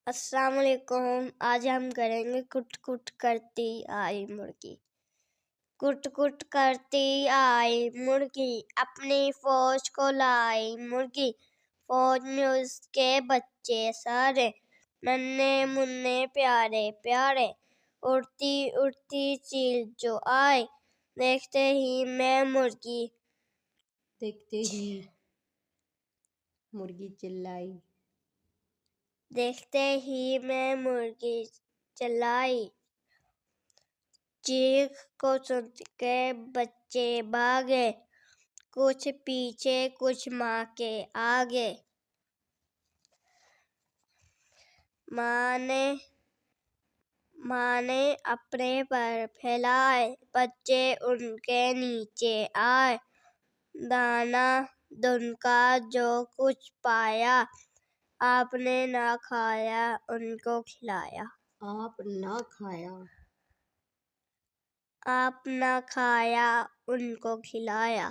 السلام علیکم۔ آج ہم کریں گے کٹ کٹ کرتی آئی مرغی۔ کٹ کٹ کرتی آئی مرغی، اپنی فوج کو لائی مرغی۔ فوج میں اس کے بچے سارے، ننھے منھے پیارے پیارے۔ اڑتی اڑتی چیل جو آئی، دیکھتے ہی میں مرغی چلائی۔ دیکھتے ہی میں مرغی چلائی۔ چیخ کو سن کے بچے بھاگے، کچھ پیچھے کچھ ماں کے آگے۔ ماں نے اپنے پر پھیلائے، بچے ان کے نیچے آئے۔ دانا دن کا جو کچھ پایا، آپ نے نہ کھایا ان کو کھلایا۔ آپ نہ کھایا ان کو کھلایا۔